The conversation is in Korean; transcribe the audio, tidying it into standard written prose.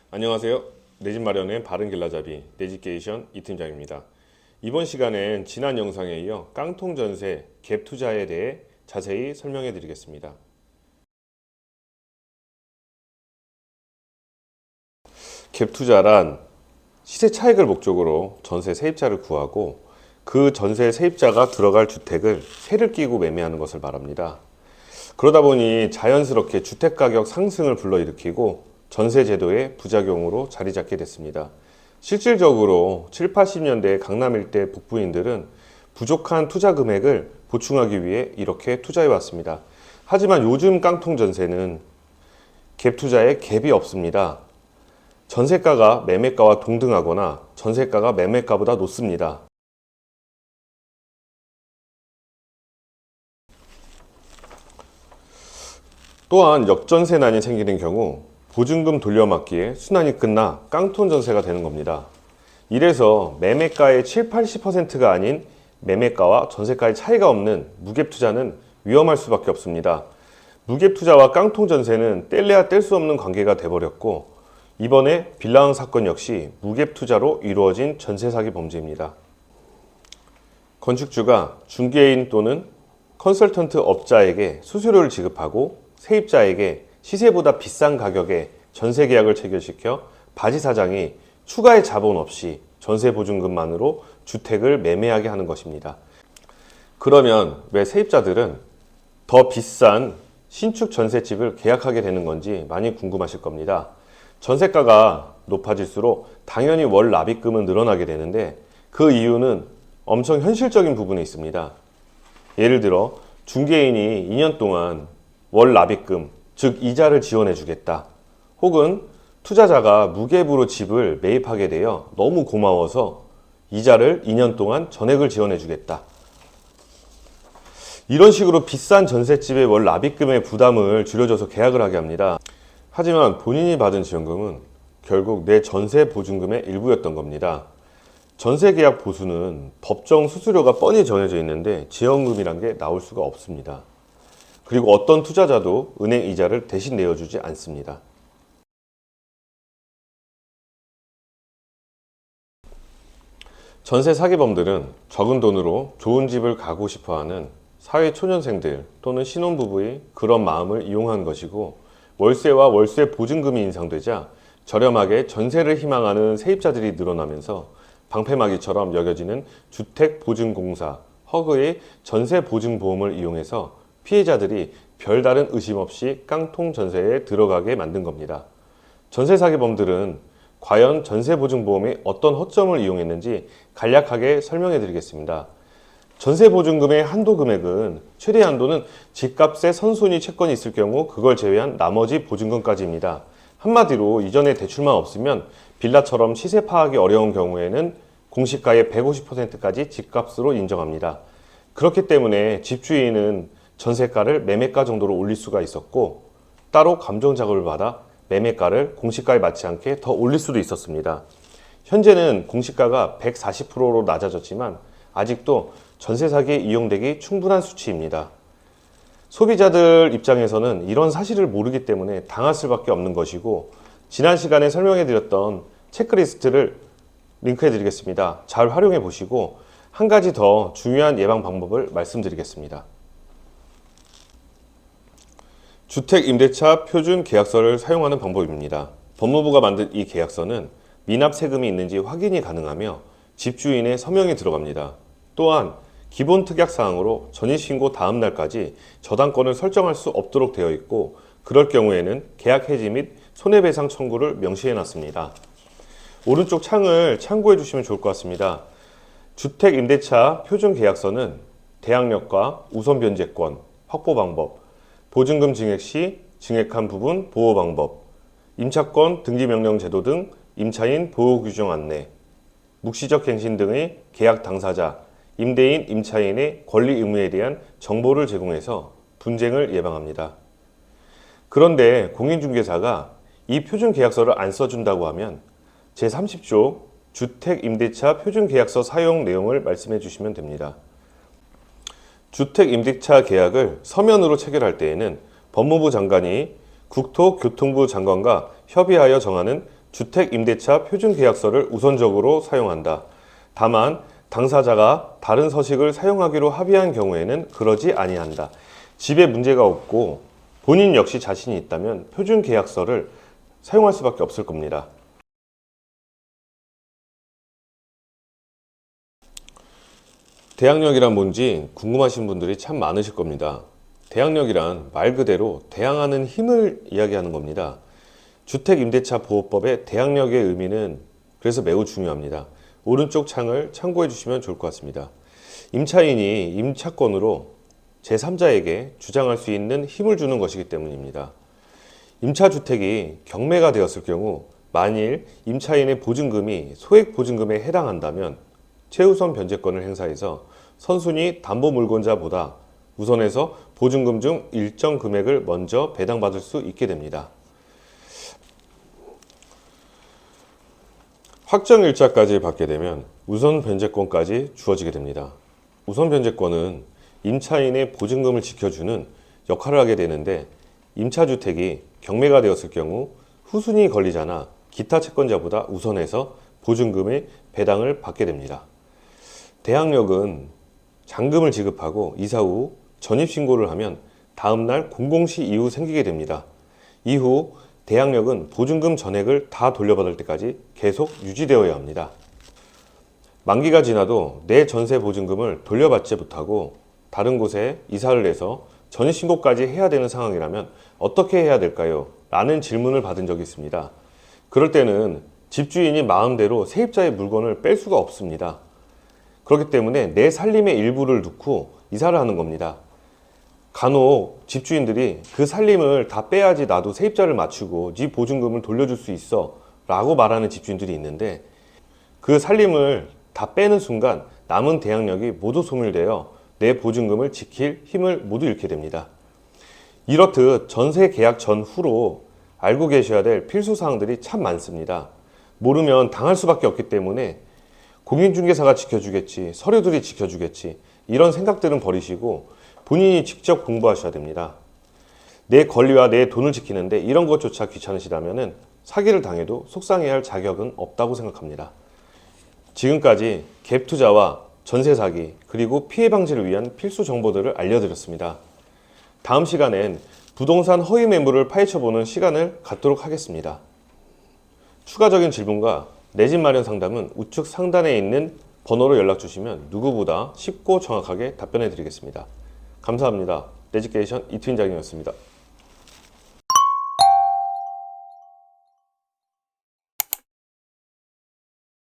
안녕하세요. 내 집 마련의 바른 길라잡이 내집게이션 이 팀장입니다. 이번 시간엔 지난 영상에 이어 깡통 전세 갭 투자에 대해 자세히 설명해 드리겠습니다. 갭 투자란 시세 차익을 목적으로 전세 세입자를 구하고 그 전세 세입자가 들어갈 주택을 세를 끼고 매매하는 것을 말합니다. 그러다 보니 자연스럽게 주택 가격 상승을 불러일으키고 전세 제도의 부작용으로 자리 잡게 됐습니다. 실질적으로 7, 80년대 강남 일대 북부인들은 부족한 투자 금액을 보충하기 위해 이렇게 투자해 왔습니다. 하지만 요즘 깡통 전세는 갭 투자에 갭이 없습니다. 전세가가 매매가와 동등하거나 전세가가 매매가보다 높습니다. 또한 역전세난이 생기는 경우 보증금 돌려막기에 순환이 끝나 깡통 전세가 되는 겁니다. 이래서 매매가의 7, 80%가 아닌 매매가와 전세가의 차이가 없는 무갭 투자는 위험할 수밖에 없습니다. 무갭 투자와 깡통 전세는 뗄래야 뗄 수 없는 관계가 돼버렸고 이번에 빌라왕 사건 역시 무갭 투자로 이루어진 전세 사기 범죄입니다. 건축주가 중개인 또는 컨설턴트 업자에게 수수료를 지급하고 세입자에게 시세보다 비싼 가격에 전세 계약을 체결시켜 바지 사장이 추가의 자본 없이 전세 보증금만으로 주택을 매매하게 하는 것입니다. 그러면 왜 세입자들은 더 비싼 신축 전셋집을 계약하게 되는 건지 많이 궁금하실 겁니다. 전세가가 높아질수록 당연히 월 납입금은 늘어나게 되는데 그 이유는 엄청 현실적인 부분에 있습니다. 예를 들어 중개인이 2년 동안 월 납입금, 즉 이자를 지원해 주겠다. 혹은 투자자가 무갭으로 집을 매입하게 되어 너무 고마워서 이자를 2년 동안 전액을 지원해 주겠다. 이런 식으로 비싼 전셋집의 월 납입금의 부담을 줄여줘서 계약을 하게 합니다. 하지만 본인이 받은 지원금은 결국 내 전세 보증금의 일부였던 겁니다. 전세 계약 보수는 법정 수수료가 뻔히 정해져 있는데 지원금이란 게 나올 수가 없습니다. 그리고 어떤 투자자도 은행 이자를 대신 내어주지 않습니다. 전세 사기범들은 적은 돈으로 좋은 집을 가고 싶어하는 사회 초년생들 또는 신혼부부의 그런 마음을 이용한 것이고 월세와 월세 보증금이 인상되자 저렴하게 전세를 희망하는 세입자들이 늘어나면서 방패막이처럼 여겨지는 주택보증공사 허그의 전세보증보험을 이용해서 피해자들이 별다른 의심 없이 깡통 전세에 들어가게 만든 겁니다. 전세 사기범들은 과연 전세보증보험이 어떤 허점을 이용했는지 간략하게 설명해 드리겠습니다. 전세보증금의 한도 금액은 최대 한도는 집값의 선순위 채권이 있을 경우 그걸 제외한 나머지 보증금까지입니다. 한마디로 이전에 대출만 없으면 빌라처럼 시세 파악이 어려운 경우에는 공시가의 150%까지 집값으로 인정합니다. 그렇기 때문에 집주인은 전세가를 매매가 정도로 올릴 수가 있었고 따로 감정 작업을 받아 매매가를 공시가에 맞지 않게 더 올릴 수도 있었습니다. 현재는 공시가가 140%로 낮아졌지만 아직도 전세 사기에 이용되기 충분한 수치입니다. 소비자들 입장에서는 이런 사실을 모르기 때문에 당할 수밖에 없는 것이고 지난 시간에 설명해 드렸던 체크리스트를 링크해 드리겠습니다. 잘 활용해 보시고 한 가지 더 중요한 예방 방법을 말씀드리겠습니다. 주택임대차 표준계약서를 사용하는 방법입니다. 법무부가 만든 이 계약서는 미납 세금이 있는지 확인이 가능하며 집주인의 서명이 들어갑니다. 또한 기본 특약사항으로 전입신고 다음 날까지 저당권을 설정할 수 없도록 되어 있고 그럴 경우에는 계약 해지 및 손해배상 청구를 명시해 놨습니다. 오른쪽 창을 참고해 주시면 좋을 것 같습니다. 주택임대차 표준계약서는 대항력과 우선 변제권, 확보 방법, 보증금 증액 시 증액한 부분 보호 방법, 임차권 등기명령 제도 등 임차인 보호 규정 안내, 묵시적 갱신 등의 계약 당사자, 임대인, 임차인의 권리 의무에 대한 정보를 제공해서 분쟁을 예방합니다. 그런데 공인중개사가 이 표준계약서를 안 써준다고 하면 제30조 주택임대차 표준계약서 사용 내용을 말씀해 주시면 됩니다. 주택임대차 계약을 서면으로 체결할 때에는 법무부 장관이 국토교통부 장관과 협의하여 정하는 주택임대차 표준계약서를 우선적으로 사용한다. 다만 당사자가 다른 서식을 사용하기로 합의한 경우에는 그러지 아니한다. 집에 문제가 없고 본인 역시 자신이 있다면 표준계약서를 사용할 수밖에 없을 겁니다. 대항력이란 뭔지 궁금하신 분들이 참 많으실 겁니다. 대항력이란 말 그대로 대항하는 힘을 이야기하는 겁니다. 주택임대차보호법의 대항력의 의미는 그래서 매우 중요합니다. 오른쪽 창을 참고해 주시면 좋을 것 같습니다. 임차인이 임차권으로 제3자에게 주장할 수 있는 힘을 주는 것이기 때문입니다. 임차주택이 경매가 되었을 경우 만일 임차인의 보증금이 소액보증금에 해당한다면 최우선 변제권을 행사해서 선순위 담보물권자보다 우선해서 보증금 중 일정 금액을 먼저 배당받을 수 있게 됩니다. 확정일자까지 받게 되면 우선 변제권까지 주어지게 됩니다. 우선 변제권은 임차인의 보증금을 지켜주는 역할을 하게 되는데 임차주택이 경매가 되었을 경우 후순위 권리자나 기타 채권자보다 우선해서 보증금의 배당을 받게 됩니다. 대항력은 잔금을 지급하고 이사 후 전입신고를 하면 다음날 공공시 이후 생기게 됩니다. 이후 대항력은 보증금 전액을 다 돌려받을 때까지 계속 유지되어야 합니다. 만기가 지나도 내 전세 보증금을 돌려받지 못하고 다른 곳에 이사를 해서 전입신고까지 해야 되는 상황이라면 어떻게 해야 될까요? 라는 질문을 받은 적이 있습니다. 그럴 때는 집주인이 마음대로 세입자의 물건을 뺄 수가 없습니다. 그렇기 때문에 내 살림의 일부를 넣고 이사를 하는 겁니다. 간혹 집주인들이 그 살림을 다 빼야지 나도 세입자를 맞추고 네 보증금을 돌려줄 수 있어 라고 말하는 집주인들이 있는데 그 살림을 다 빼는 순간 남은 대항력이 모두 소멸되어 내 보증금을 지킬 힘을 모두 잃게 됩니다. 이렇듯 전세 계약 전후로 알고 계셔야 될 필수사항들이 참 많습니다. 모르면 당할 수밖에 없기 때문에 공인중개사가 지켜주겠지, 서류들이 지켜주겠지 이런 생각들은 버리시고 본인이 직접 공부하셔야 됩니다. 내 권리와 내 돈을 지키는데 이런 것조차 귀찮으시다면 사기를 당해도 속상해야 할 자격은 없다고 생각합니다. 지금까지 갭 투자와 전세 사기 그리고 피해 방지를 위한 필수 정보들을 알려드렸습니다. 다음 시간엔 부동산 허위 매물을 파헤쳐보는 시간을 갖도록 하겠습니다. 추가적인 질문과 내 집 마련 상담은 우측 상단에 있는 번호로 연락 주시면 누구보다 쉽고 정확하게 답변해 드리겠습니다. 감사합니다. 내집게이션 이팀장이었습니다.